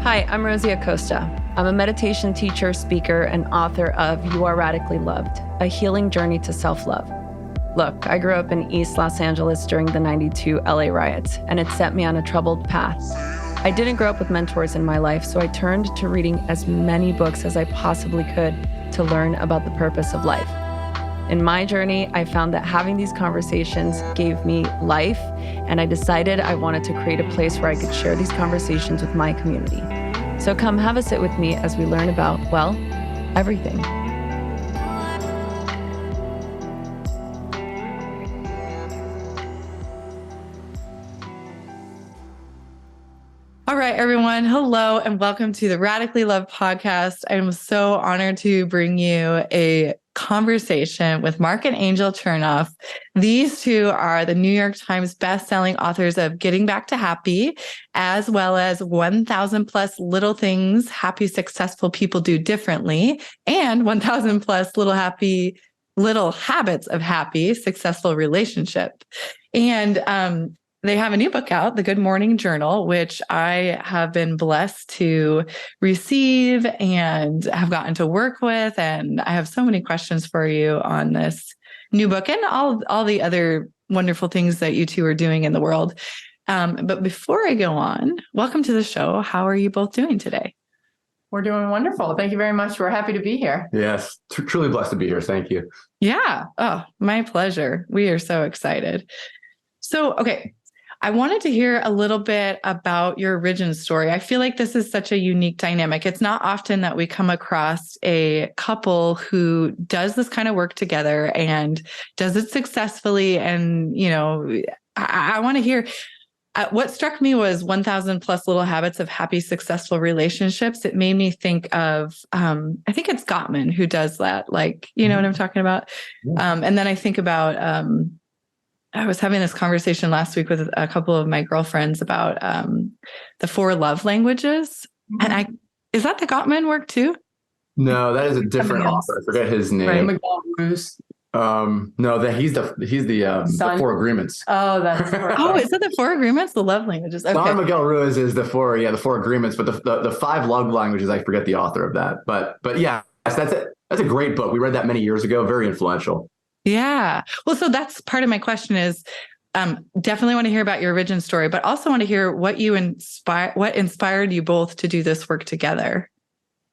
Hi, I'm Rosie Acosta. I'm a meditation teacher, speaker, and author of You Are Radically Loved, a healing journey to self-love. Look, I grew up in East Los Angeles during the '92 LA riots, and it set me on a troubled path. I didn't grow up with mentors in my life, so I turned to reading as many books as I possibly could to learn about the purpose of life. In my journey, I found that having these conversations gave me life, and I decided I wanted to create a place where I could share these conversations with my community. So come have a sit with me as we learn about, well, everything. All right, everyone. Hello, and welcome to the Radically Love podcast. I am so honored to bring you a conversation with Marc and Angel Chernoff. These two are the New York Times bestselling authors of Getting Back to Happy, as well as 1,000 plus little things happy, successful people do differently, and 1,000 plus little habits of happy, successful relationship. And they have a new book out, The Good Morning Journal, which I have been blessed to receive and have gotten to work with. And I have so many questions for you on this new book and all the other wonderful things that you two are doing in the world. But before I go on, welcome to the show. How are you both doing today? We're doing wonderful. Thank you very much. We're happy to be here. Yes, truly blessed to be here. Thank you. Yeah. Oh, my pleasure. We are so excited. So, okay. I wanted to hear a little bit about your origin story. I feel like this is such a unique dynamic. It's not often that we come across a couple who does this kind of work together and does it successfully. And, you know, I want to hear what struck me was 1,000 plus little habits of happy, successful relationships. It made me think of, I think it's Gottman who does that. Like, you know what I'm talking about? Yeah. And then I think about, I was having this conversation last week with a couple of my girlfriends about the 4 love languages. Mm-hmm. And is that the Gottman work too? No, that is a different author. I forget his name. Right, Miguel Ruiz. No, that he's the 4 Agreements. Oh, that's oh, is that the 4 Agreements? The love languages. Okay. Don Miguel Ruiz is the 4 Agreements, but the 5 love languages, I forget the author of that. But yeah, that's a great book. We read that many years ago. Very influential. Yeah. Well, so that's part of my question is definitely want to hear about your origin story, but also want to hear what inspired you both to do this work together.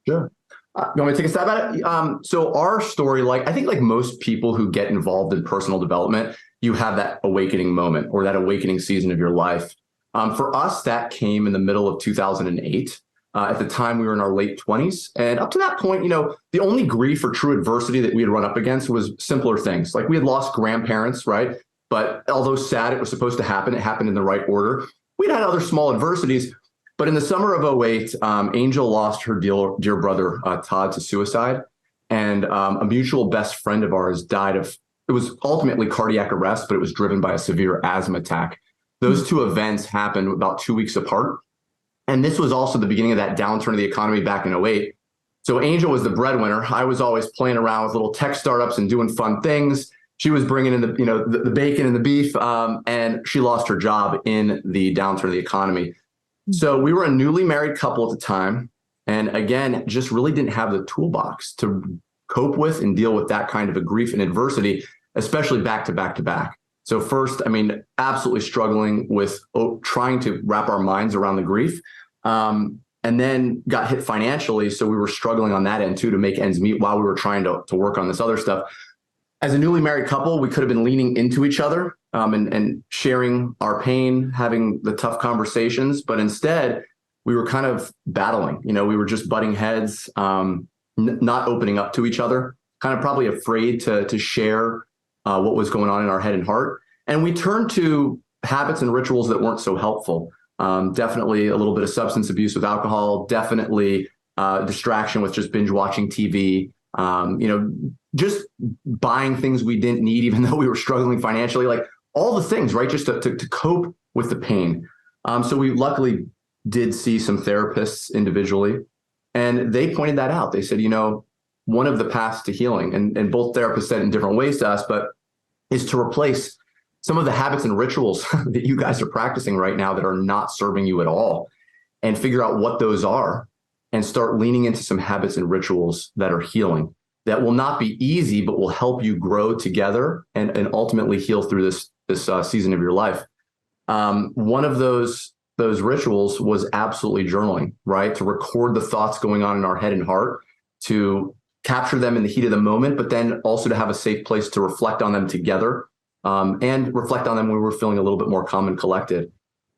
Sure. You want me to take a stab at it? So our story, I think like most people who get involved in personal development, you have that awakening moment or that awakening season of your life. For us, that came in the middle of 2008. At the time, we were in our late 20s. And up to that point, the only grief or true adversity that we had run up against was simpler things. Like we had lost grandparents, right? But although sad, it was supposed to happen. It happened in the right order. We'd had other small adversities. But in the summer of '08, Angel lost her dear brother, Todd, to suicide. And a mutual best friend of ours died it was ultimately cardiac arrest, but it was driven by a severe asthma attack. Those 2 events happened about 2 weeks apart. And this was also the beginning of that downturn of the economy back in '08. So Angel was the breadwinner. I was always playing around with little tech startups and doing fun things. She was bringing in the bacon and the beef, and she lost her job in the downturn of the economy. So we were a newly married couple at the time. And again, just really didn't have the toolbox to cope with and deal with that kind of a grief and adversity, especially back to back to back. So first, absolutely struggling with trying to wrap our minds around the grief. And then got hit financially. So we were struggling on that end too, to make ends meet while we were trying to work on this other stuff. As a newly married couple, we could have been leaning into each other and sharing our pain, having the tough conversations. But instead, we were kind of battling. We were just butting heads, not opening up to each other, kind of probably afraid to share what was going on in our head and heart. And we turned to habits and rituals that weren't so helpful. Definitely a little bit of substance abuse with alcohol, definitely distraction with just binge watching TV, just buying things we didn't need, even though we were struggling financially, like all the things, right? Just to cope with the pain. So we luckily did see some therapists individually, and they pointed that out. They said, one of the paths to healing, and both therapists said in different ways to us, but is to replace some of the habits and rituals that you guys are practicing right now that are not serving you at all. and figure out what those are and start leaning into some habits and rituals that are healing, that will not be easy, but will help you grow together and ultimately heal through this season of your life. One of those rituals was absolutely journaling, right? To record the thoughts going on in our head and heart, to capture them in the heat of the moment, but then also to have a safe place to reflect on them together, and reflect on them when we're feeling a little bit more calm and collected.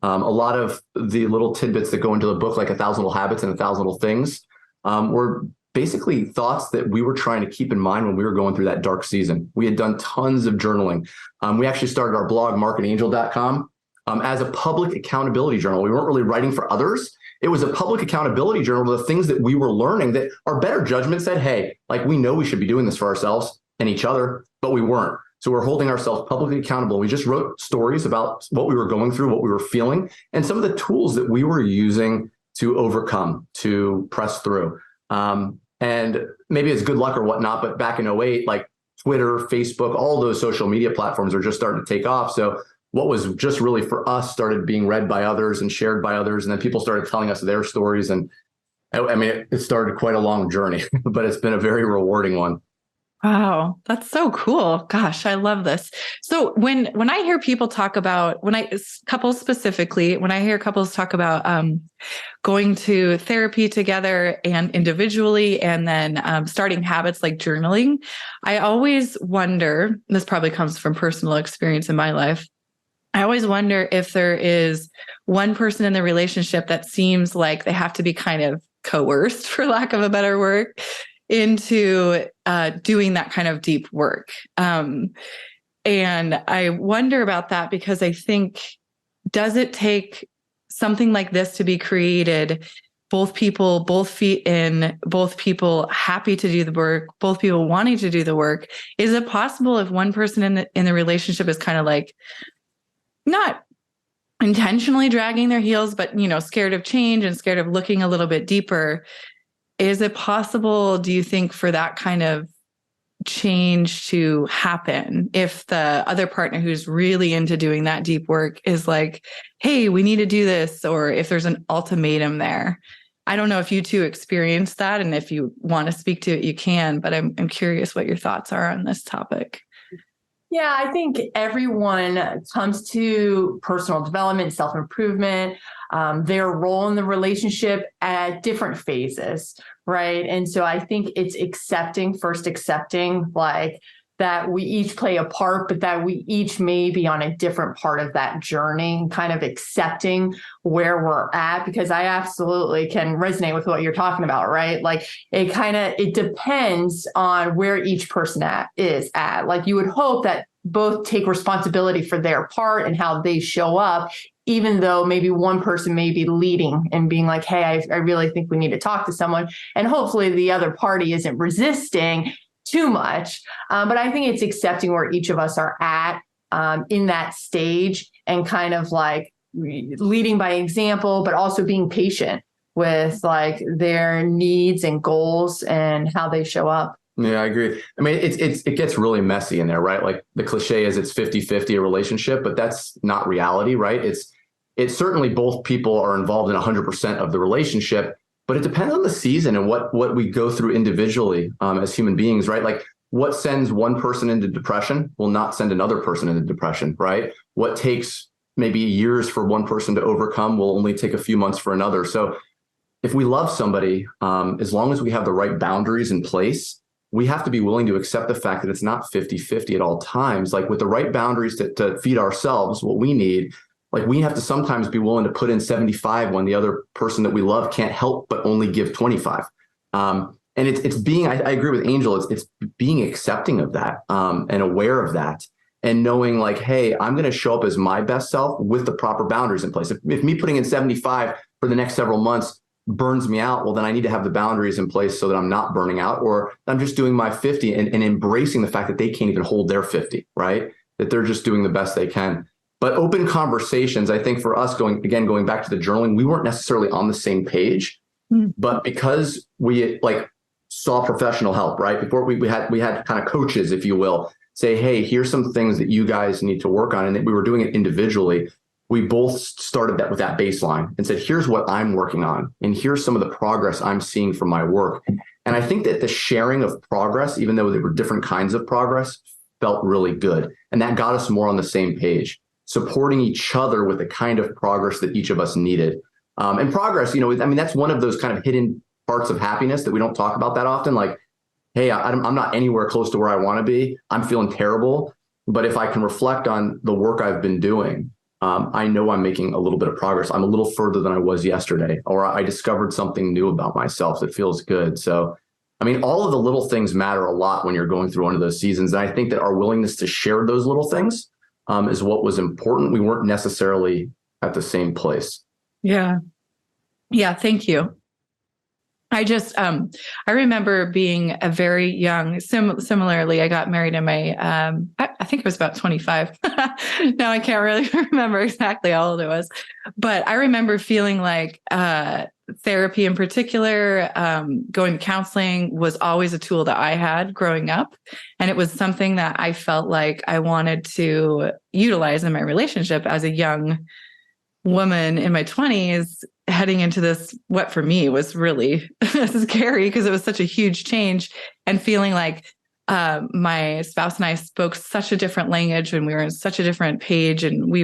A lot of the little tidbits that go into the book, like 1,000 Little Habits and 1,000 Little Things, were basically thoughts that we were trying to keep in mind when we were going through that dark season. We had done tons of journaling. We actually started our blog, markandangel.com, as a public accountability journal. We weren't really writing for others. It was a public accountability journal of the things that we were learning that our better judgment said, hey, like we know we should be doing this for ourselves and each other, but we weren't. So we're holding ourselves publicly accountable. We just wrote stories about what we were going through, what we were feeling, and some of the tools that we were using to overcome, to press through. And maybe it's good luck or whatnot, but back in 2008, like Twitter, Facebook, all those social media platforms are just starting to take off. So what was just really for us started being read by others and shared by others. And then people started telling us their stories. And I mean, it started quite a long journey, but it's been a very rewarding one. Wow, that's so cool. Gosh, I love this. So when I hear people talk about, couples specifically, when I hear couples talk about going to therapy together and individually, and then starting habits like journaling, I always wonder, this probably comes from personal experience in my life, I always wonder if there is one person in the relationship that seems like they have to be kind of coerced, for lack of a better word, into doing that kind of deep work. And I wonder about that because I think, does it take something like this to be created? Both people, both feet in, both people happy to do the work, both people wanting to do the work. Is it possible if one person in the relationship is kind of like not intentionally dragging their heels, but scared of change and scared of looking a little bit deeper? Is it possible, do you think, for that kind of change to happen if the other partner who's really into doing that deep work is like, hey, we need to do this, or if there's an ultimatum there? I don't know if you two experienced that, and if you want to speak to it, you can, but I'm curious what your thoughts are on this topic. Yeah, I think everyone comes to personal development, self-improvement, their role in the relationship at different phases, right? And so I think it's first accepting like that we each play a part, but that we each may be on a different part of that journey, and kind of accepting where we're at, because I absolutely can resonate with what you're talking about, right? Like it depends on where each person is at. Like you would hope that both take responsibility for their part and how they show up, even though maybe one person may be leading and being like, hey, I really think we need to talk to someone. And hopefully the other party isn't resisting too much. But I think it's accepting where each of us are at in that stage, and kind of like leading by example, but also being patient with like their needs and goals and how they show up. Yeah, I agree. I mean, it gets really messy in there, right? Like the cliche is it's 50-50 a relationship, but that's not reality, right? It's certainly both people are involved in 100% of the relationship, but it depends on the season and what we go through individually as human beings, right? Like what sends one person into depression will not send another person into depression, right? What takes maybe years for one person to overcome will only take a few months for another. So if we love somebody, as long as we have the right boundaries in place, we have to be willing to accept the fact that it's not 50-50 at all times. Like with the right boundaries to feed ourselves what we need, like we have to sometimes be willing to put in 75 when the other person that we love can't help but only give 25. And it's being, I agree with Angel, it's being accepting of that and aware of that, and knowing like, hey, I'm going to show up as my best self with the proper boundaries in place. If me putting in 75 for the next several months burns me out, well, then I need to have the boundaries in place so that I'm not burning out, or I'm just doing my 50 and embracing the fact that they can't even hold their 50, right? That they're just doing the best they can. But open conversations, I think for us going back to the journaling, we weren't necessarily on the same page, but because we like saw professional help, right? Before we had kind of coaches, if you will, say, hey, here's some things that you guys need to work on. And that we were doing it individually. we both started that with that baseline and said, here's what I'm working on. And here's some of the progress I'm seeing from my work. And I think that the sharing of progress, even though there were different kinds of progress, felt really good. And that got us more on the same page, supporting each other with the kind of progress that each of us needed. And progress, that's one of those kind of hidden parts of happiness that we don't talk about that often. Like, hey, I'm not anywhere close to where I want to be. I'm feeling terrible. But if I can reflect on the work I've been doing, I know I'm making a little bit of progress. I'm a little further than I was yesterday, or I discovered something new about myself that feels good. So, all of the little things matter a lot when you're going through one of those seasons. And I think that our willingness to share those little things is what was important. We weren't necessarily at the same place. Yeah. Yeah. Thank you. I just, I remember being a very young, similarly, I got married in my, I think it was about 25. Now I can't really remember exactly how old it was, but I remember feeling like therapy in particular, going to counseling was always a tool that I had growing up. And it was something that I felt like I wanted to utilize in my relationship as a young woman in my 20s, heading into this, what for me was really scary because it was such a huge change, and feeling like my spouse and I spoke such a different language and we were on such a different page, and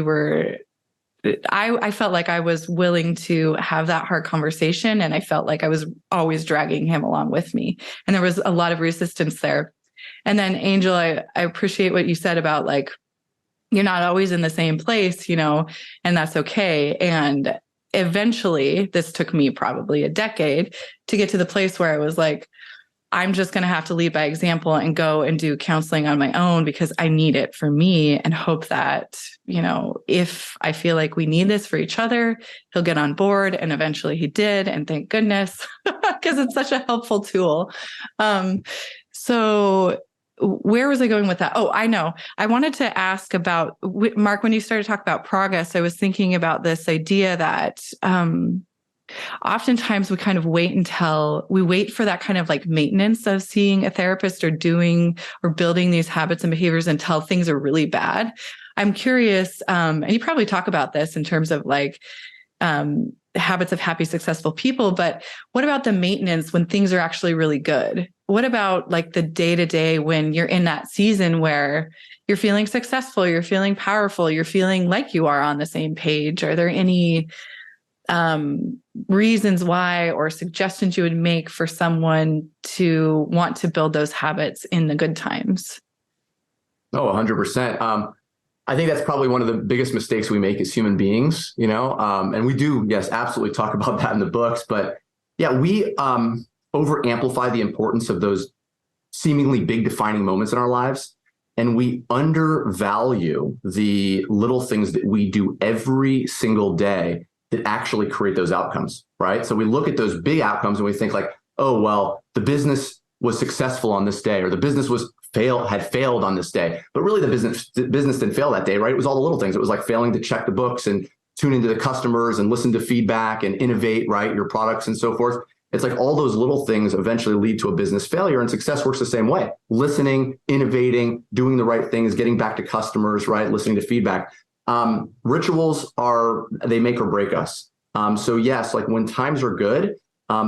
I felt like I was willing to have that hard conversation, and I felt like I was always dragging him along with me. And there was a lot of resistance there. And then Angel, I appreciate what you said about like, you're not always in the same place, and that's okay. And eventually, this took me probably a decade to get to the place where I was like, I'm just going to have to lead by example and go and do counseling on my own because I need it for me, and hope that, if I feel like we need this for each other, he'll get on board. And eventually he did. And thank goodness, because it's such a helpful tool. So where was I going with that? Oh, I know. I wanted to ask about, Mark, when you started to talk about progress, I was thinking about this idea that oftentimes we kind of wait for that kind of like maintenance of seeing a therapist or doing or building these habits and behaviors until things are really bad. I'm curious, and you probably talk about this in terms of like habits of happy, successful people, but what about the maintenance when things are actually really good? What about like the day-to-day when you're in that season where you're feeling successful, you're feeling powerful, you're feeling like you are on the same page? Are there any reasons why or suggestions you would make for someone to want to build those habits in the good times? Oh, 100%. I think that's probably one of the biggest mistakes we make as human beings, and we do, yes, absolutely talk about that in the books. But yeah, we over amplify the importance of those seemingly big defining moments in our lives. And we undervalue the little things that we do every single day that actually create those outcomes, right? So we look at those big outcomes and we think like, oh, well, the business was successful on this day, or the business had failed on this day. But really the business didn't fail that day, right? It was all the little things. It was like failing to check the books and tune into the customers and listen to feedback and innovate, right? Your products and so forth. It's like all those little things eventually lead to a business failure, and success works the same way. Listening, innovating, doing the right things, getting back to customers, right? Listening to feedback. Rituals they make or break us. So yes, like when times are good,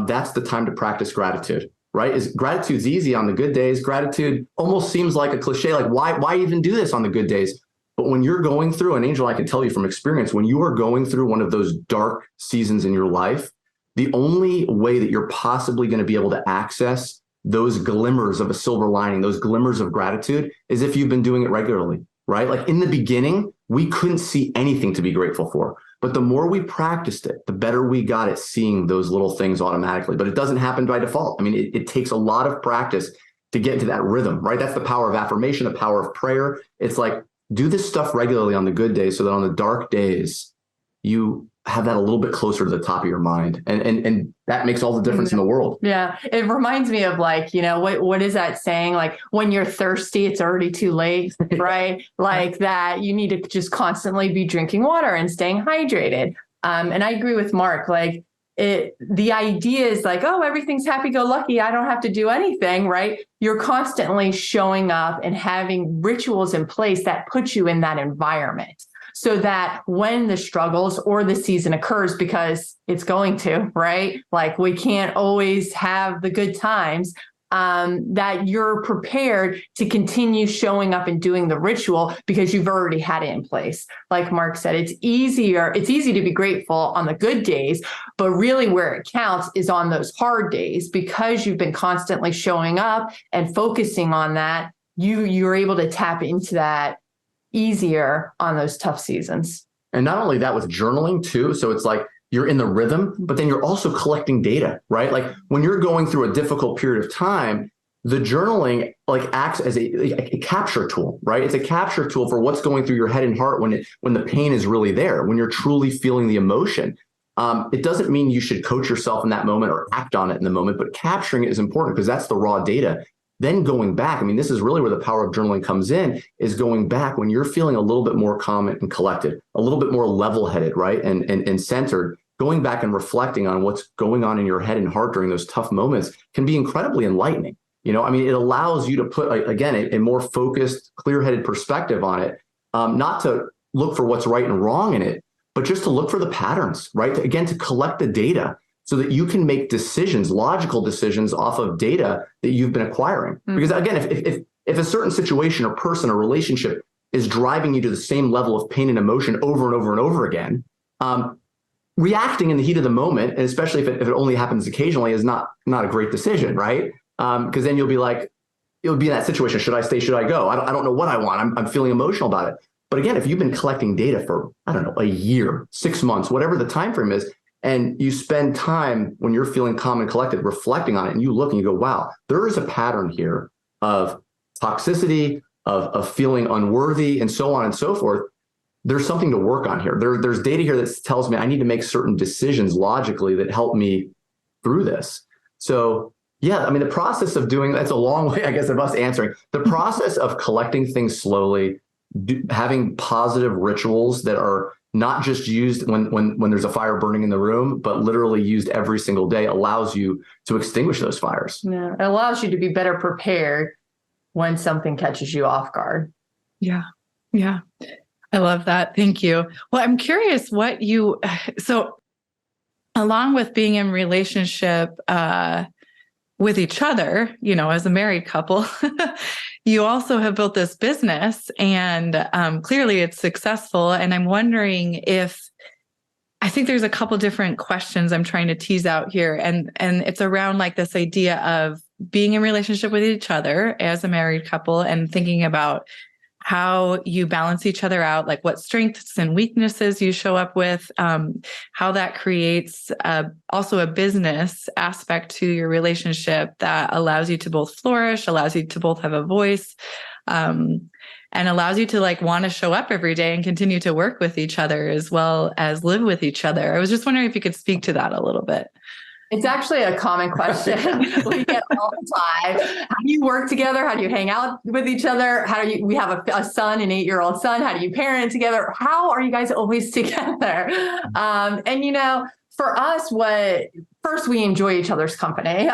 that's the time to practice gratitude, right? Gratitude's easy on the good days. Gratitude almost seems like a cliche, like why even do this on the good days? But when you're going through, and Angel, I can tell you from experience, when you are going through one of those dark seasons in your life, the only way that you're possibly going to be able to access those glimmers of a silver lining, those glimmers of gratitude, is if you've been doing it regularly, right? Like in the beginning, we couldn't see anything to be grateful for. But the more we practiced it, the better we got at seeing those little things automatically. But it doesn't happen by default. It takes a lot of practice to get into that rhythm, right? That's the power of affirmation, the power of prayer. It's like, do this stuff regularly on the good days so that on the dark days, you have that a little bit closer to the top of your mind. And that makes all the difference in the world. Yeah. It reminds me of like, what is that saying? Like when you're thirsty, it's already too late, right? Like that you need to just constantly be drinking water and staying hydrated. And I agree with Mark, like the idea is like, oh, everything's happy-go-lucky. I don't have to do anything, right? You're constantly showing up and having rituals in place that put you in that environment. so that when the struggles or the season occurs, because it's going to, right? Like we can't always have the good times, that you're prepared to continue showing up and doing the ritual because you've already had it in place. Like Marc said, it's easy to be grateful on the good days, but really where it counts is on those hard days, because you've been constantly showing up and focusing on that. You're able to tap into that easier on those tough seasons. And not only that, with journaling too. So it's like you're in the rhythm, but then you're also collecting data, right? Like when you're going through a difficult period of time, the journaling like acts as a capture tool, right? It's a capture tool for what's going through your head and heart when the pain is really there, when you're truly feeling the emotion. It doesn't mean you should coach yourself in that moment or act on it in the moment, but capturing it is important because that's the raw data. Then going back, I mean, this is really where the power of journaling comes in, is going back when you're feeling a little bit more calm and collected, a little bit more level-headed, right? And centered, going back and reflecting on what's going on in your head and heart during those tough moments can be incredibly enlightening. You know, I mean, it allows you to put, again, a more focused, clear-headed perspective on it, not to look for what's right and wrong in it, but just to look for the patterns, right? To collect the data, so that you can make decisions, logical decisions off of data that you've been acquiring. Mm-hmm. Because again, if a certain situation or person or relationship is driving you to the same level of pain and emotion over and over and over again, reacting in the heat of the moment, and especially if it only happens occasionally, is not a great decision, right? Because then you'll be in that situation. Should I stay? Should I go? I don't know what I want. I'm feeling emotional about it. But again, if you've been collecting data for, I don't know, a year, 6 months, whatever the time frame is, and you spend time when you're feeling calm and collected, reflecting on it, and you look and you go, wow, there is a pattern here of toxicity, of feeling unworthy, and so on and so forth. There's something to work on here. There's data here that tells me I need to make certain decisions logically that help me through this. So yeah, I mean, the process of doing that's a long way, I guess, of us answering. The process of collecting things slowly, having positive rituals that are not just used when there's a fire burning in the room, but literally used every single day, allows you to extinguish those fires. Yeah, it allows you to be better prepared when something catches you off guard. Yeah. Yeah. I love that. Thank you. Well, I'm curious so along with being in relationship with each other, you know, as a married couple, you also have built this business, and clearly it's successful. And I'm wondering I think there's a couple different questions I'm trying to tease out here. And it's around like this idea of being in relationship with each other as a married couple and thinking about how you balance each other out, like what strengths and weaknesses you show up with, how that creates also a business aspect to your relationship that allows you to both flourish, allows you to both have a voice, and allows you to like want to show up every day and continue to work with each other as well as live with each other. I was just wondering if you could speak to that a little bit. It's actually a common question we get all the time. How do you work together? How do you hang out with each other? We have a son, an 8-year-old son. How do you parent together? How are you guys always together? And, you know, for us, first we enjoy each other's company.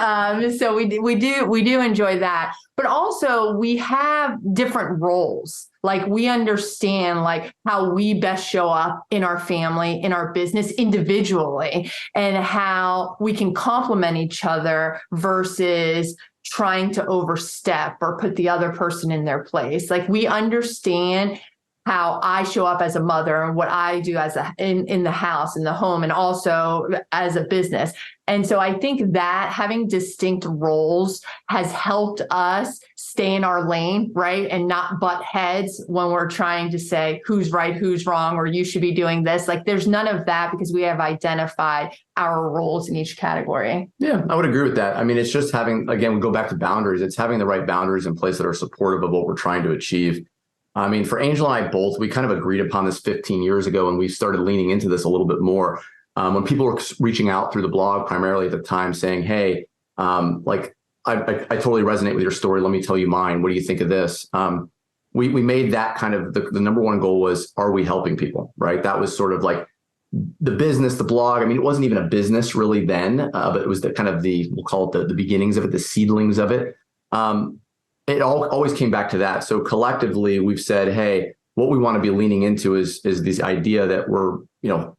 So we do enjoy that, but also we have different roles. Like we understand like how we best show up in our family, in our business individually, and how we can complement each other versus trying to overstep or put the other person in their place. Like we understand how I show up as a mother and what I do in the house, in the home, and also as a business. And so I think that having distinct roles has helped us stay in our lane, right? And not butt heads when we're trying to say who's right, who's wrong, or you should be doing this. Like there's none of that because we have identified our roles in each category. Yeah, I would agree with that. I mean, it's just having, again, we go back to boundaries. It's having the right boundaries in place that are supportive of what we're trying to achieve. I mean, for Angel and I both, we kind of agreed upon this 15 years ago, and we started leaning into this a little bit more. When people were reaching out through the blog, primarily at the time, saying, hey, like, I totally resonate with your story. Let me tell you mine. What do you think of this? We made that kind of the number one goal was, are we helping people? Right. That was sort of like the business, the blog. I mean, it wasn't even a business really then, but it was the kind of we'll call it the beginnings of it, the seedlings of it. It always came back to that. So collectively, we've said, hey, what we want to be leaning into is this idea that we're,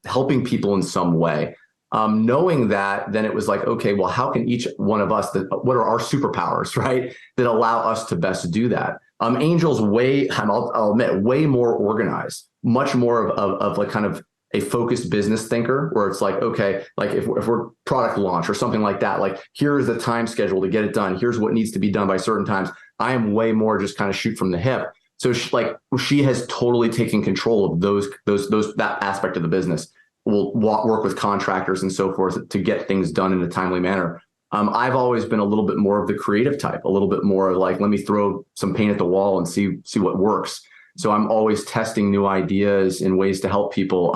helping people in some way. Knowing that, then it was like, okay, well, how can each one of us, what are our superpowers, right, that allow us to best do that? Angel's I'll admit, way more organized, much more of like kind of a focused business thinker, where it's like, okay, like if we're product launch or something like that, like here is the time schedule to get it done. Here's what needs to be done by certain times. I am way more just kind of shoot from the hip. So she has totally taken control of that aspect of the business. We'll work with contractors and so forth to get things done in a timely manner. I've always been a little bit more of the creative type, a little bit more like, let me throw some paint at the wall and see what works. So I'm always testing new ideas and ways to help people.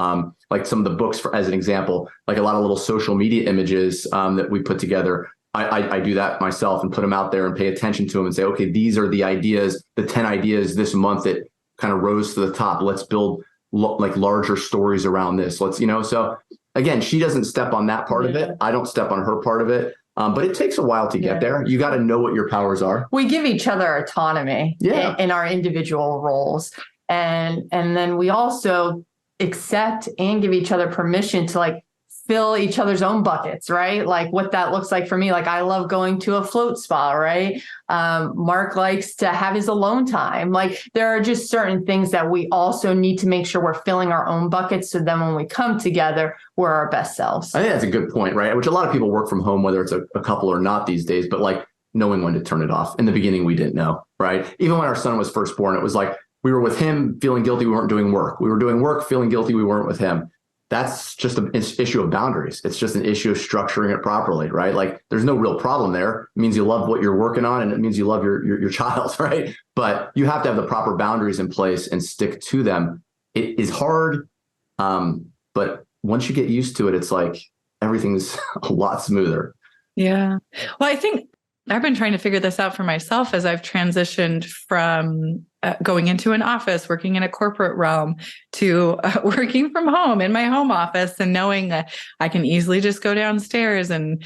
Like some of the books, as an example, like a lot of little social media images that we put together. I do that myself and put them out there and pay attention to them and say, okay, these are the ideas, the 10 ideas this month that kind of rose to the top. Let's build like larger stories around this. So again, she doesn't step on that part of it. I don't step on her part of it. But it takes a while to get there. You got to know what your powers are. We give each other autonomy in our individual roles. And then we also accept and give each other permission to like fill each other's own buckets, right? Like what that looks like for me. Like I love going to a float spa, right? Mark likes to have his alone time. Like there are just certain things that we also need to make sure we're filling our own buckets. So then when we come together, we're our best selves. I think that's a good point, right? Which a lot of people work from home, whether it's a couple or not these days, but like knowing when to turn it off. In the beginning, we didn't know, right? Even when our son was first born, it was like we were with him feeling guilty we weren't doing work. We were doing work feeling guilty we weren't with him. That's just an issue of boundaries. It's just an issue of structuring it properly, right? Like there's no real problem there. It means you love what you're working on and it means you love your child, right? But you have to have the proper boundaries in place and stick to them. It is hard, but once you get used to it, it's like everything's a lot smoother. Yeah. Well, I think I've been trying to figure this out for myself as I've transitioned from going into an office, working in a corporate realm, to working from home in my home office, and knowing that I can easily just go downstairs and,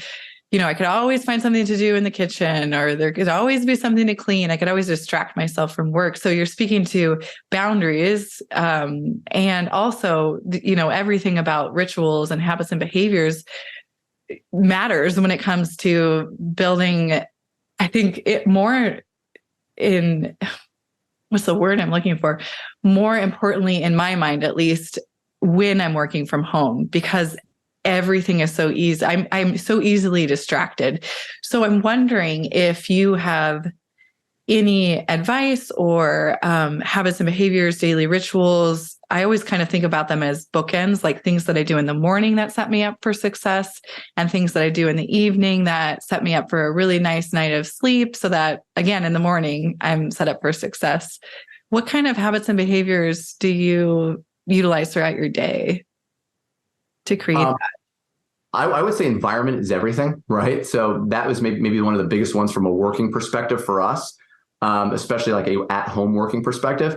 I could always find something to do in the kitchen, or there could always be something to clean. I could always distract myself from work. So you're speaking to boundaries, and also, everything about rituals and habits and behaviors matters when it comes to building, I think it more in, what's the word I'm looking for? More importantly, in my mind, at least, when I'm working from home, because everything is so easy. I'm so easily distracted. So I'm wondering if you have any advice or habits and behaviors, daily rituals. I always kind of think about them as bookends, like things that I do in the morning that set me up for success, and things that I do in the evening that set me up for a really nice night of sleep, so that, again, in the morning, I'm set up for success. What kind of habits and behaviors do you utilize throughout your day to create that? I would say environment is everything, right? So that was maybe one of the biggest ones from a working perspective for us, especially like a at-home working perspective.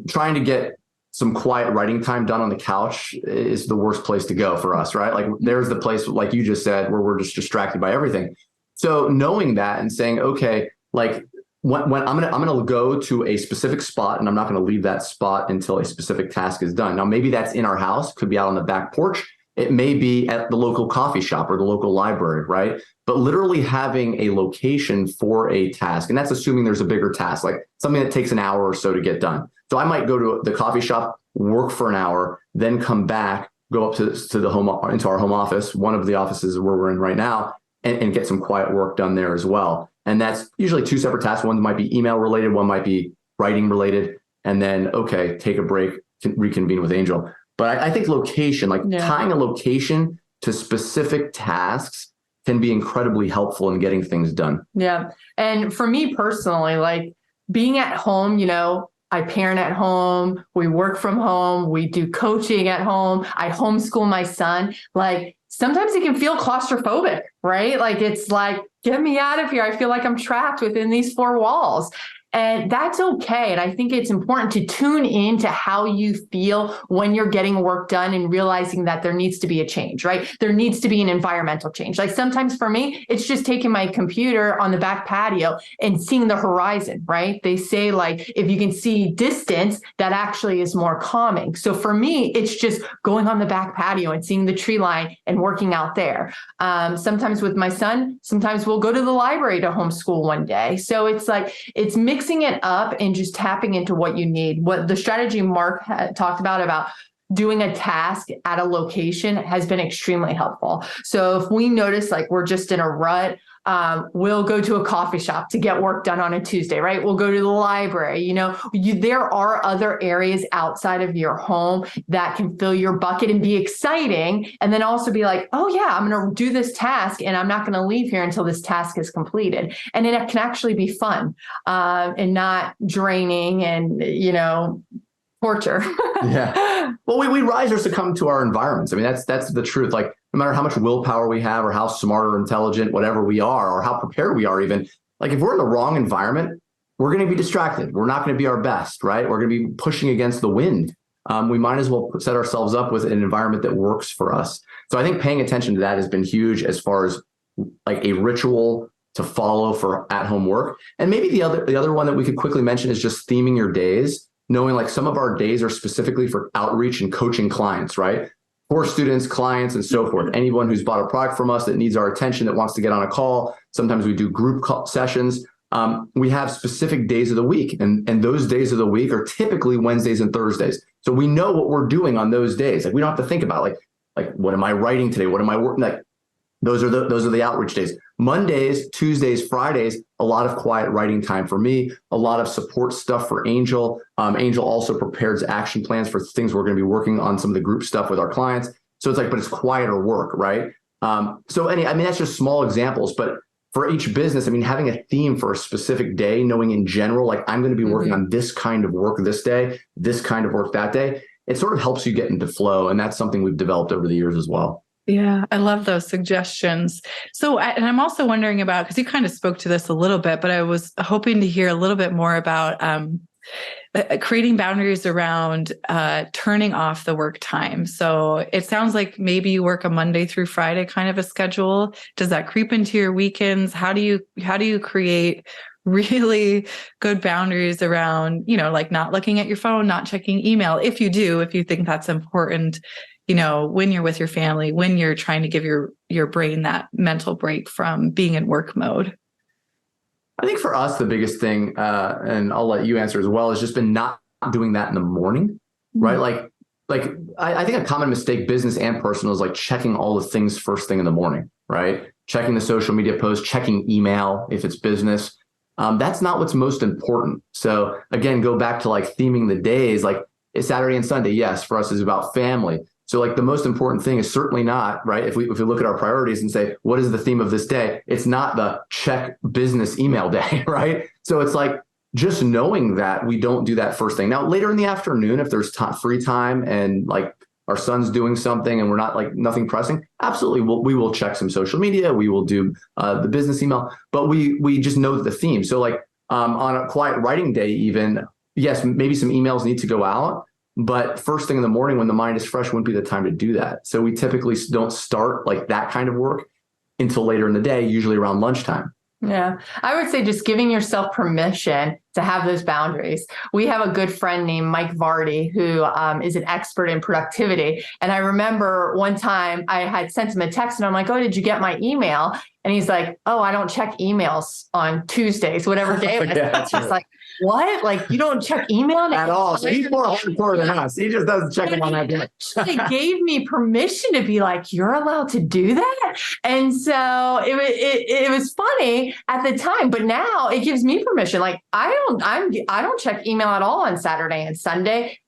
Trying to get some quiet writing time done on the couch is the worst place to go for us, right? Like there's the place, like you just said, where we're just distracted by everything. So knowing that and saying, okay, like when I'm gonna go to a specific spot, and I'm not gonna leave that spot until a specific task is done. Now, maybe that's in our house, could be out on the back porch. It may be at the local coffee shop or the local library, right? But literally having a location for a task, and that's assuming there's a bigger task, like something that takes an hour or so to get done. So I might go to the coffee shop, work for an hour, then come back, go up to the into our home office, one of the offices where we're in right now, and get some quiet work done there as well. And that's usually two separate tasks. One might be email related, one might be writing related, and then, okay, take a break, reconvene with Angel. But I think location, tying a location to specific tasks, can be incredibly helpful in getting things done. Yeah. And for me personally, like being at home, I parent at home, we work from home, we do coaching at home, I homeschool my son. Like sometimes it can feel claustrophobic, right? Like it's like, get me out of here. I feel like I'm trapped within these four walls. And that's okay. And I think it's important to tune into how you feel when you're getting work done and realizing that there needs to be a change, right? There needs to be an environmental change. Like sometimes for me, it's just taking my computer on the back patio and seeing the horizon, right? They say like, if you can see distance, that actually is more calming. So for me, it's just going on the back patio and seeing the tree line and working out there. Sometimes with my son, sometimes we'll go to the library to homeschool one day. So it's like, it's mixing it up and just tapping into what you need. What the strategy Mark had talked about doing a task at a location has been extremely helpful. So if we notice like we're just in a rut, we'll go to a coffee shop to get work done on a Tuesday, right? We'll go to the library. There are other areas outside of your home that can fill your bucket and be exciting. And then also be like, oh yeah, I'm going to do this task and I'm not going to leave here until this task is completed. And it can actually be fun, and not draining and, torture. Yeah. Well, we rise or succumb to our environments. I mean, that's the truth. Like, no matter how much willpower we have or how smart or intelligent, whatever we are, or how prepared we are even, like if we're in the wrong environment, we're going to be distracted. We're not going to be our best, right? We're going to be pushing against the wind. We might as well set ourselves up with an environment that works for us. So I think paying attention to that has been huge as far as like a ritual to follow for at-home work. And maybe the other one that we could quickly mention is just theming your days, knowing like some of our days are specifically for outreach and coaching clients, right? For students, clients, and so forth. Anyone who's bought a product from us that needs our attention, that wants to get on a call. Sometimes we do group sessions. We have specific days of the week, and those days of the week are typically Wednesdays and Thursdays. So we know what we're doing on those days. Like we don't have to think about like what am I writing today? What am I working? Like those are the outreach days. Mondays, Tuesdays, Fridays, a lot of quiet writing time for me, a lot of support stuff for Angel. Angel also prepares action plans for things we're going to be working on, some of the group stuff with our clients. So it's like, but it's quieter work, right? That's just small examples, but for each business, having a theme for a specific day, knowing in general, like I'm going to be working on this kind of work this day, this kind of work that day, it sort of helps you get into flow. And that's something we've developed over the years as well. Yeah, I love those suggestions. So, and I'm also wondering about, because you kind of spoke to this a little bit, but I was hoping to hear a little bit more about creating boundaries around turning off the work time. So it sounds like maybe you work a Monday through Friday kind of a schedule. Does that creep into your weekends? How do you create really good boundaries around, like not looking at your phone, not checking email? If you think that's important, when you're with your family, when you're trying to give your brain that mental break from being in work mode? I think for us, the biggest thing, and I'll let you answer as well, has just been not doing that in the morning, right? Like I think a common mistake, business and personal, is like checking all the things first thing in the morning, right? Checking the social media posts, checking email if it's business. That's not what's most important. So again, go back to like theming the days, like Saturday and Sunday, yes, for us is about family. So like the most important thing is certainly not, right? If we look at our priorities and say, what is the theme of this day? It's not the check business email day, right? So it's like just knowing that we don't do that first thing. Now, later in the afternoon, if there's free time and like our son's doing something and we're not like nothing pressing, absolutely, we will check some social media. We will do the business email, but we just know the theme. So like on a quiet writing day, even, yes, maybe some emails need to go out. But first thing in the morning when the mind is fresh wouldn't be the time to do that. So we typically don't start like that kind of work until later in the day, usually around lunchtime. Yeah, I would say just giving yourself permission to have those boundaries. We have a good friend named Mike Vardy, who is an expert in productivity. And I remember one time I had sent him a text and I'm like, oh, did you get my email? And he's like, oh, I don't check emails on Tuesdays, whatever day it was. Yeah, it's just like, what? Like you don't check email at all? So he's more hardcore than us. He just doesn't check them on that day. He gave me permission to be like, you're allowed to do that. And so it was funny at the time, but now it gives me permission. Like I don't check email at all on Saturday and Sunday,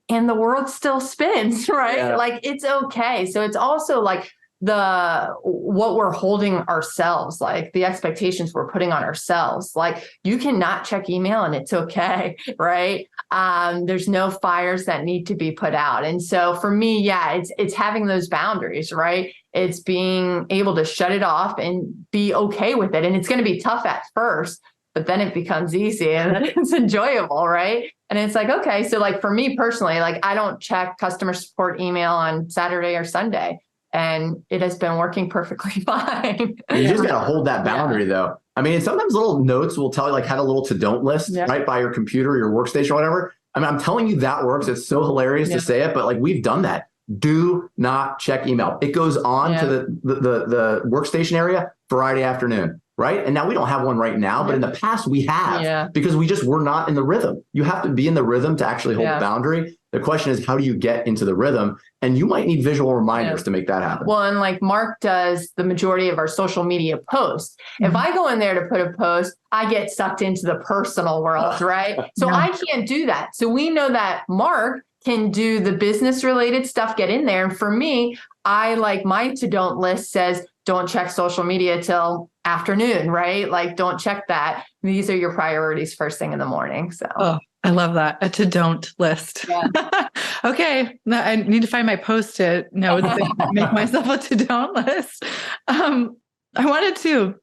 and the world still spins, right? Yeah. Like it's okay. So it's also like what we're holding ourselves, like the expectations we're putting on ourselves. Like you cannot check email and it's okay, right? There's no fires that need to be put out. And so for me, yeah, it's having those boundaries, right? It's being able to shut it off and be okay with it. And it's going to be tough at first, but then it becomes easy and then it's enjoyable, right? And it's like, okay, so like for me personally, like I don't check customer support email on Saturday or Sunday, and it has been working perfectly fine. You just got to hold that boundary though. I mean, sometimes little notes will tell you, like, have a little to don't list right by your computer, your workstation, or whatever. I mean, I'm telling you that works. It's so hilarious to say it, but like we've done that. Do not check email. It goes on to the workstation area Friday afternoon, right? And now we don't have one right now, but in the past we have because we just were not in the rhythm. You have to be in the rhythm to actually hold the boundary. The question is, how do you get into the rhythm? And you might need visual reminders to make that happen. Well, and like Mark does the majority of our social media posts. If I go in there to put a post, I get sucked into the personal world, right? So I can't do that. So we know that Mark can do the business related stuff, get in there. And for me, I like my to-don't list says, don't check social media till afternoon, right? Like don't check that. These are your priorities first thing in the morning. So I love that. A to-don't list. Yeah. Okay. I need to find my Post-it notes and make myself a to-don't list. I wanted to,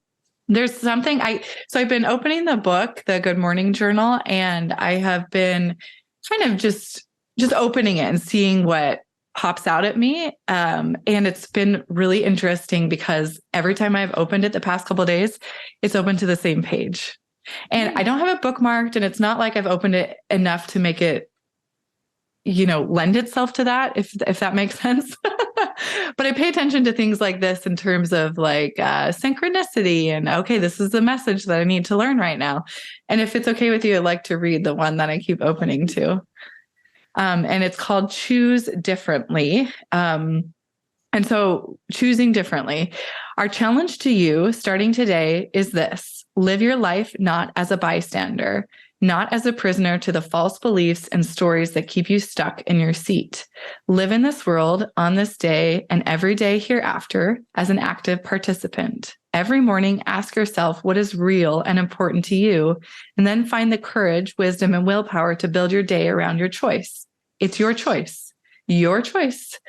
there's something so I've been opening the book, the Good Morning Journal, and I have been kind of just opening it and seeing what pops out at me. And it's been really interesting because every time I've opened it the past couple of days, it's open to the same page. And I don't have it bookmarked, and it's not like I've opened it enough to make it, lend itself to that, if that makes sense. But I pay attention to things like this in terms of like synchronicity and, okay, this is the message that I need to learn right now. And if it's okay with you, I'd like to read the one that I keep opening to. And it's called Choose Differently. And so choosing differently, our challenge to you starting today is this: live your life not as a bystander, not as a prisoner to the false beliefs and stories that keep you stuck in your seat. Live in this world on this day and every day hereafter as an active participant. Every morning, ask yourself what is real and important to you, and then find the courage, wisdom, and willpower to build your day around your choice. It's your choice. Your choice.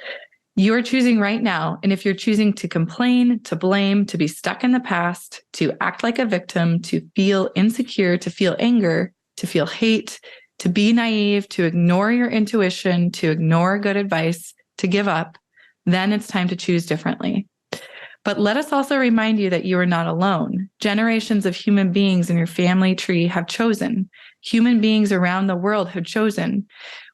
You are choosing right now. And if you're choosing to complain, to blame, to be stuck in the past, to act like a victim, to feel insecure, to feel anger, to feel hate, to be naive, to ignore your intuition, to ignore good advice, to give up, then it's time to choose differently. But let us also remind you that you are not alone. Generations of human beings in your family tree have chosen. Human beings around the world have chosen.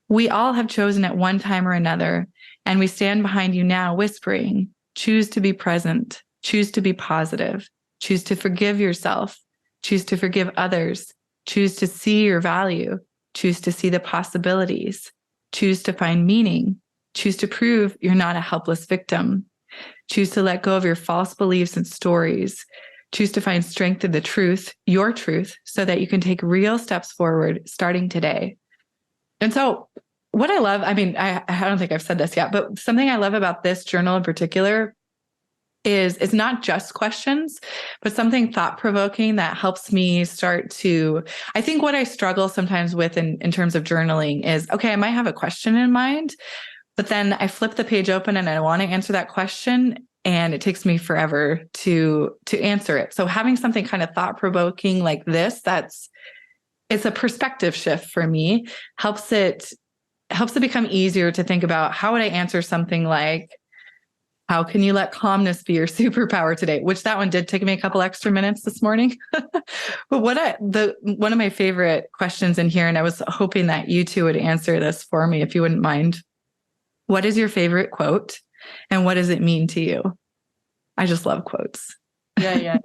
We all have chosen at one time or another, and we stand behind you now whispering, choose to be present, choose to be positive, choose to forgive yourself, choose to forgive others, choose to see your value, choose to see the possibilities, choose to find meaning, choose to prove you're not a helpless victim, choose to let go of your false beliefs and stories, choose to find strength in the truth, your truth, so that you can take real steps forward starting today. And so what I love, I mean, I don't think I've said this yet, but something I love about this journal in particular is it's not just questions, but something thought-provoking that helps me start to, I think what I struggle sometimes with in terms of journaling is, okay, I might have a question in mind, but then I flip the page open and I want to answer that question, and it takes me forever to answer it. So having something kind of thought-provoking like this, it's a perspective shift for me, helps it become easier to think about, how would I answer something like, how can you let calmness be your superpower today? Which that one did take me a couple extra minutes this morning. But one of my favorite questions in here, and I was hoping that you two would answer this for me, if you wouldn't mind. What is your favorite quote, and what does it mean to you? I just love quotes. Yeah.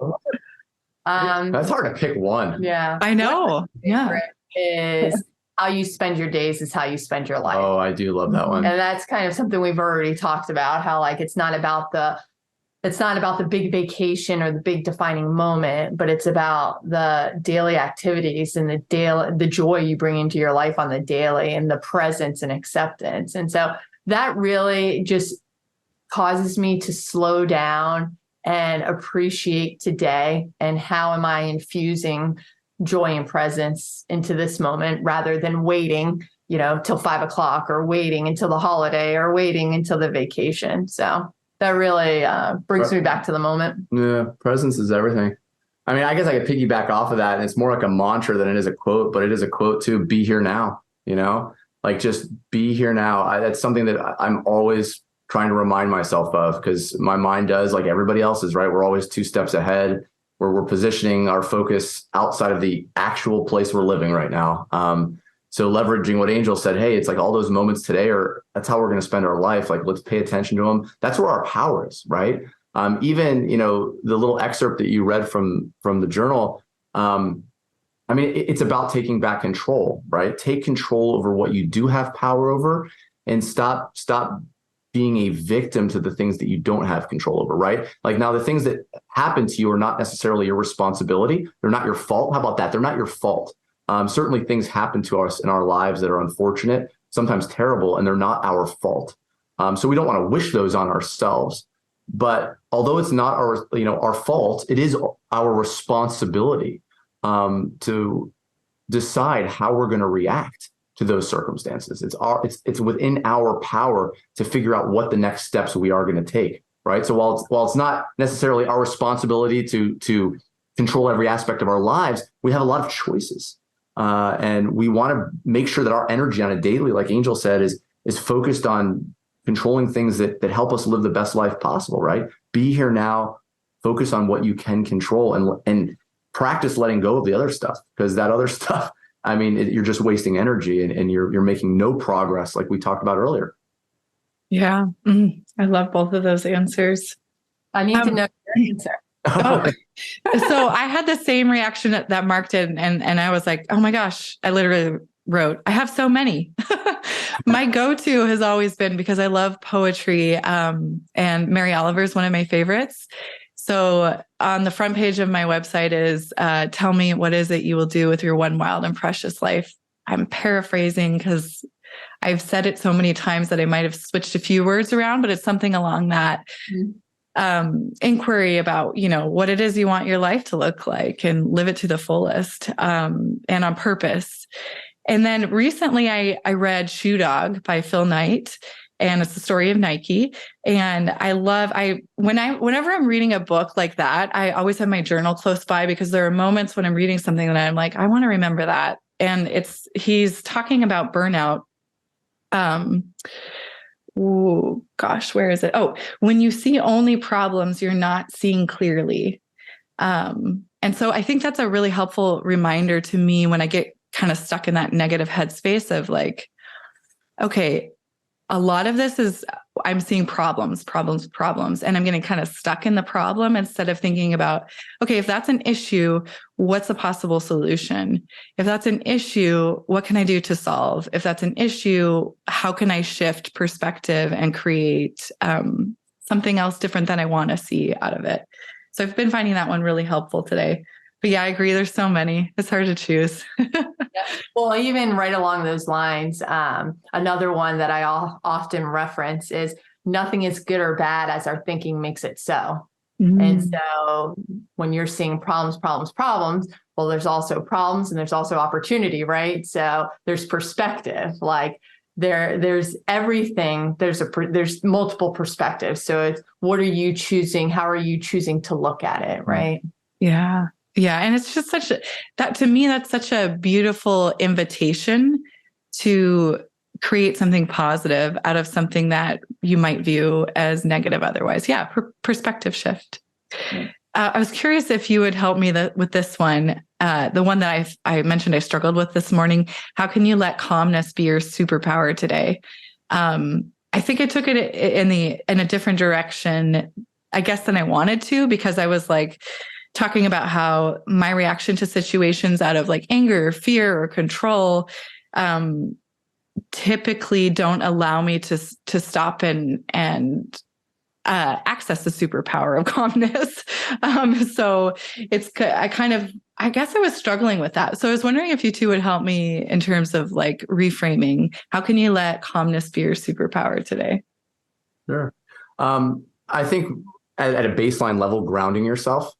That's hard to pick one. Yeah. I know. Yeah. Is how you spend your days is how you spend your life. Oh, I do love that one. And that's kind of something we've already talked about, how like it's not about the big vacation or the big defining moment, but it's about the daily activities and the joy you bring into your life on the daily, and the presence and acceptance. And so that really just causes me to slow down and appreciate today, and how am I infusing joy and presence into this moment, rather than waiting, till 5 o'clock, or waiting until the holiday, or waiting until the vacation. So that really brings me back to the moment. Yeah. Presence is everything. I mean, I guess I could piggyback off of that. And it's more like a mantra than it is a quote, but it is a quote to be here now, like just be here now. That's something that I'm always trying to remind myself of, because my mind does, like everybody else's, right? We're always 2 steps ahead, where we're positioning our focus outside of the actual place we're living right now. So leveraging what Angel said, hey, it's like all those moments today that's how we're going to spend our life. Like, let's pay attention to them. That's where our power is, right? Even, the little excerpt that you read from the journal, I mean, it's about taking back control, right? Take control over what you do have power over, and stop being a victim to the things that you don't have control over, right? Like, now the things that happen to you are not necessarily your responsibility. They're not your fault. How about that? They're not your fault. Certainly things happen to us in our lives that are unfortunate, sometimes terrible, and they're not our fault. So we don't want to wish those on ourselves. But although it's not our fault, it is our responsibility to decide how we're going to react to those circumstances. It's within our power to figure out what the next steps we are going to take, right? So while it's not necessarily our responsibility to control every aspect of our lives, we have a lot of choices, and we want to make sure that our energy on a daily, like Angel said, is focused on controlling things that help us live the best life possible, right? Be here now, focus on what you can control, and practice letting go of the other stuff, because that other stuff, I mean, you're just wasting energy, and you're making no progress, like we talked about earlier. Yeah. I love both of those answers. I need to know your answer. Oh, so I had the same reaction that Mark did. And I was like, oh my gosh, I literally wrote, I have so many. My go-to has always been, because I love poetry, and Mary Oliver is one of my favorites. So on the front page of my website is, tell me, what is it you will do with your one wild and precious life? I'm paraphrasing because I've said it so many times that I might have switched a few words around, but it's something along that inquiry about, what it is you want your life to look like, and live it to the fullest, and on purpose. And then recently I read Shoe Dog by Phil Knight, and it's the story of Nike. And whenever I'm reading a book like that, I always have my journal close by, because there are moments when I'm reading something that I'm like, I want to remember that. And he's talking about burnout. Oh gosh, where is it? Oh, when you see only problems, you're not seeing clearly. And so I think that's a really helpful reminder to me when I get kind of stuck in that negative headspace of like, okay, a lot of this is I'm seeing problems, and I'm getting kind of stuck in the problem instead of thinking about, okay, if that's an issue, what's a possible solution? If that's an issue, what can I do to solve? If that's an issue, how can I shift perspective and create something else different than I want to see out of it? So I've been finding that one really helpful today. But yeah, I agree. There's so many. It's hard to choose. Well, even right along those lines, another one that I often reference is, nothing is good or bad as our thinking makes it so. And so when you're seeing problems, well, there's also problems and there's also opportunity, right? So there's perspective, like there's everything, there's multiple perspectives. So it's, what are you choosing? How are you choosing to look at it? Right. Yeah. Yeah. And it's just to me, that's such a beautiful invitation to create something positive out of something that you might view as negative otherwise. Yeah. Perspective shift. Yeah. I was curious if you would help me with this one. The one that I mentioned I struggled with this morning. How can you let calmness be your superpower today? I think I took it in a different direction, I guess, than I wanted to, because I was like, talking about how my reaction to situations out of like anger, fear, or control typically don't allow me to stop and access the superpower of calmness. So I guess I was struggling with that. So I was wondering if you two would help me in terms of like reframing. How can you let calmness be your superpower today? Sure. I think at a baseline level, grounding yourself.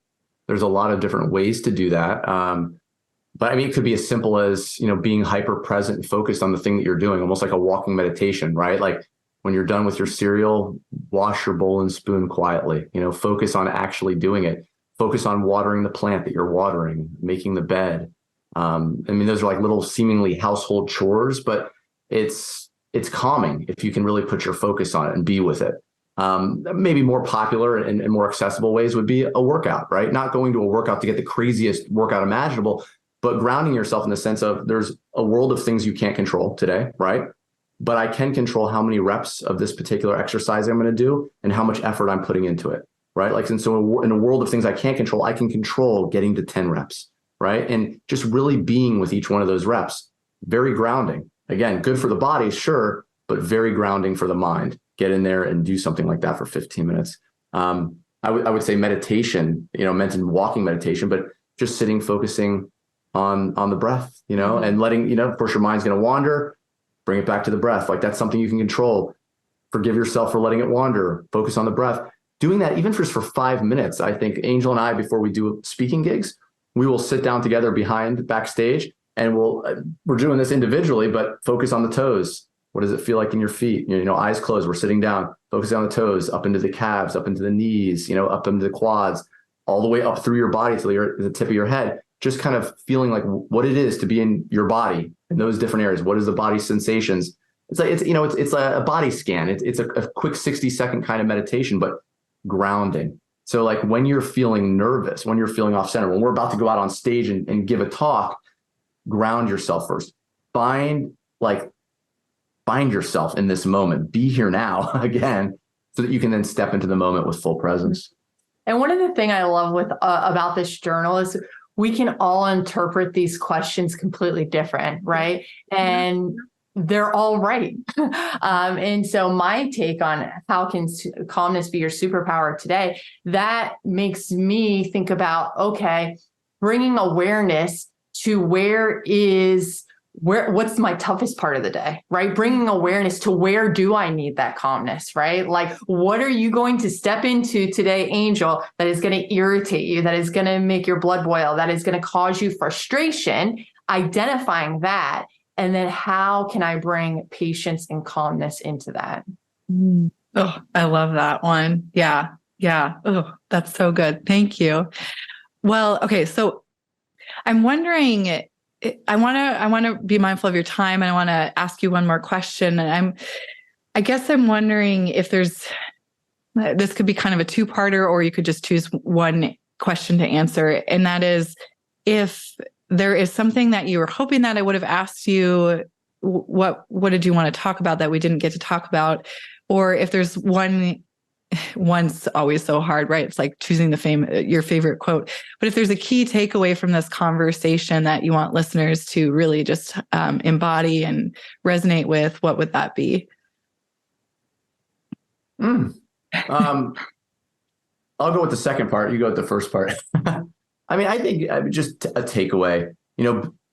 There's a lot of different ways to do that. But I mean, it could be as simple as, being hyper present and focused on the thing that you're doing, almost like a walking meditation, right? Like when you're done with your cereal, wash your bowl and spoon quietly, focus on actually doing it. focus on watering the plant that you're watering, making the bed. I mean, those are like little seemingly household chores, but it's calming if you can really put your focus on it and be with it. Maybe more popular and more accessible ways would be a workout, right? Not going to a workout to get the craziest workout imaginable, but grounding yourself in the sense of there's a world of things you can't control today, right? But I can control how many reps of this particular exercise I'm going to do and how much effort I'm putting into it, right? Like, and so in a world of things I can't control, I can control getting to 10 reps, right? And just really being with each one of those reps, very grounding. Again, good for the body, sure, but very grounding for the mind. Get in there and do something like that for 15 minutes. I would say meditation, mentioned walking meditation, but just sitting, focusing on the breath, and letting, of course, your mind's going to wander, bring it back to the breath. Like that's something you can control. Forgive yourself for letting it wander, focus on the breath. Doing that even for 5 minutes. I think Angel and I, before we do speaking gigs, we will sit down together backstage and we're doing this individually, but focus on the toes. What does it feel like in your feet? Eyes closed, we're sitting down, focusing on the toes, up into the calves, up into the knees, up into the quads, all the way up through your body to the tip of your head. Just kind of feeling like what it is to be in your body in those different areas. What is the body's sensations? It's like, it's a body scan. It's a quick 60-second kind of meditation, but grounding. So like when you're feeling nervous, when you're feeling off center, when we're about to go out on stage and give a talk, ground yourself first. Find yourself in this moment. Be here now again, so that you can then step into the moment with full presence. And one of the things I love about this journal is we can all interpret these questions completely different, right? And they're all right. And so my take on how can calmness be your superpower today, that makes me think about, okay, bringing awareness to what's my toughest part of the day, right? Bringing awareness to where do I need that calmness, right? Like, what are you going to step into today, Angel, that is going to irritate you, that is going to make your blood boil, that is going to cause you frustration, identifying that. And then how can I bring patience and calmness into that? Oh, I love that one. Yeah. Yeah. Oh, that's so good. Thank you. Well, okay. So I'm wondering, I want to be mindful of your time, and I want to ask you one more question. And I guess I'm wondering if this could be kind of a two-parter, or you could just choose one question to answer. And that is, if there is something that you were hoping that I would have asked you, what did you want to talk about that we didn't get to talk about? Or if there's one's always so hard, right? It's like choosing your favorite quote. But if there's a key takeaway from this conversation that you want listeners to really just embody and resonate with, what would that be? I'll go with the second part. You go with the first part. I mean, I think just a takeaway,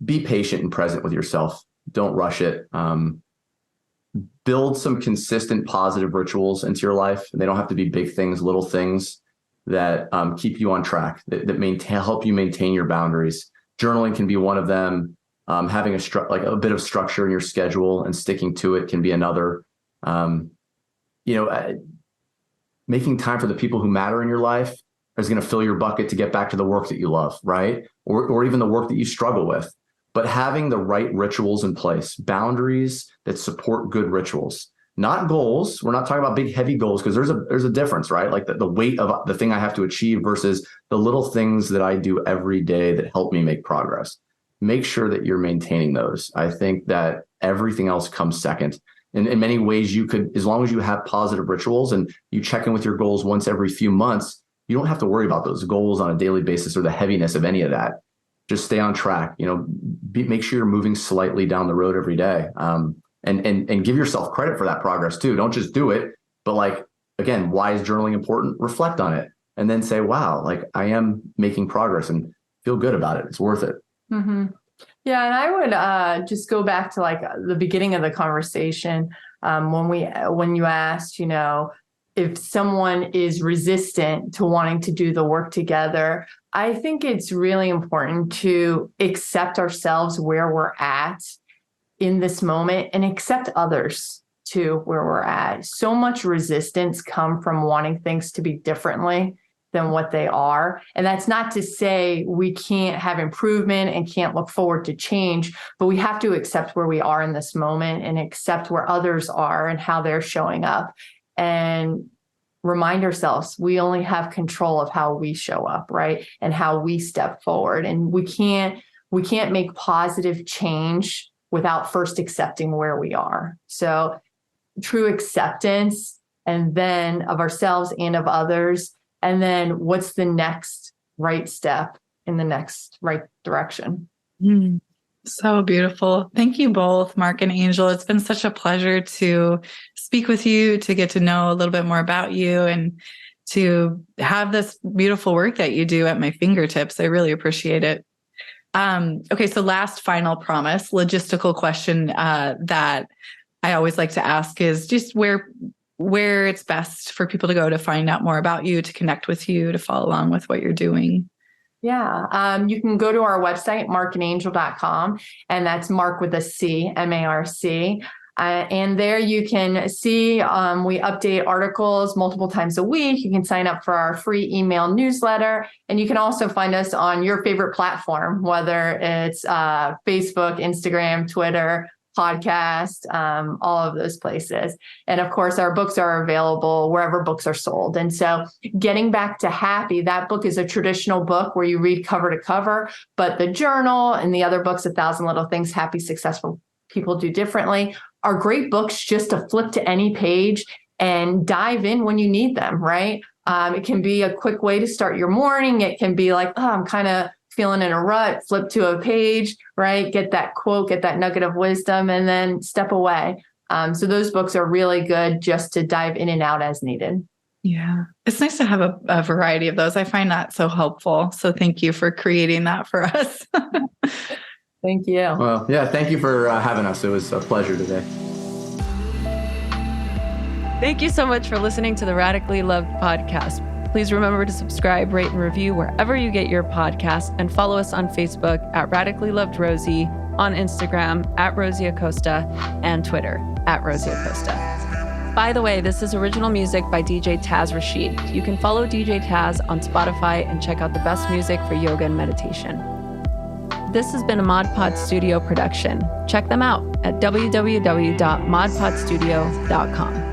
be patient and present with yourself. Don't rush it. Build some consistent positive rituals into your life. And they don't have to be big things, little things that keep you on track, that help you maintain your boundaries. Journaling can be one of them. Having a bit of structure in your schedule and sticking to it can be another. Making time for the people who matter in your life is going to fill your bucket to get back to the work that you love, right? Or even the work that you struggle with. But having the right rituals in place, boundaries that support good rituals, not goals. We're not talking about big, heavy goals, because there's a difference, right? Like the weight of the thing I have to achieve versus the little things that I do every day that help me make progress. Make sure that you're maintaining those. I think that everything else comes second. In many ways, you could, as long as you have positive rituals and you check in with your goals once every few months, you don't have to worry about those goals on a daily basis or the heaviness of any of that. Just stay on track, make sure you're moving slightly down the road every day. And give yourself credit for that progress too. Don't just do it, but again, why is journaling important? Reflect on it and then say, wow, I am making progress, and feel good about it. It's worth it. Mm-hmm. Yeah. And I would just go back to the beginning of the conversation when you asked, if someone is resistant to wanting to do the work together, I think it's really important to accept ourselves where we're at in this moment and accept others too where we're at. So much resistance come from wanting things to be differently than what they are. And that's not to say we can't have improvement and can't look forward to change, but we have to accept where we are in this moment and accept where others are and how they're showing up, and remind ourselves we only have control of how we show up, right? And how we step forward. And we can't make positive change without first accepting where we are. So true acceptance, and then of ourselves and of others. And then what's the next right step in the next right direction? So beautiful. Thank you both, Marc and Angel. It's been such a pleasure to speak with you, to get to know a little bit more about you, and to have this beautiful work that you do at my fingertips. I really appreciate it. Okay, so last final promise, logistical question that I always like to ask is just where it's best for people to go to find out more about you, to connect with you, to follow along with what you're doing. Yeah, you can go to our website, marcandangel.com, and that's Marc with a C, M-A-R-C. And there you can see we update articles multiple times a week. You can sign up for our free email newsletter, and you can also find us on your favorite platform, whether it's Facebook, Instagram, Twitter, podcast, all of those places. And of course, our books are available wherever books are sold. And so Getting Back to Happy, that book is a traditional book where you read cover to cover, but the journal and the other books, 1,000 Little Things Happy, Successful People Do Differently, are great books just to flip to any page and dive in when you need them, right? It can be a quick way to start your morning. It can be like, oh, I'm kind of feeling in a rut, flip to a page, right? Get that quote, get that nugget of wisdom, and then step away. So those books are really good just to dive in and out as needed. Yeah. It's nice to have a variety of those. I find that so helpful. So thank you for creating that for us. Thank you. Well, yeah, thank you for having us. It was a pleasure today. Thank you so much for listening to the Radically Loved podcast. Please remember to subscribe, rate, and review wherever you get your podcasts, and follow us on Facebook at Radically Loved Rosie, on Instagram at Rosie Acosta, and Twitter at Rosie Acosta. By the way, this is original music by DJ Taz Rashid. You can follow DJ Taz on Spotify and check out the best music for yoga and meditation. This has been a Mod Pod Studio production. Check them out at www.modpodstudio.com.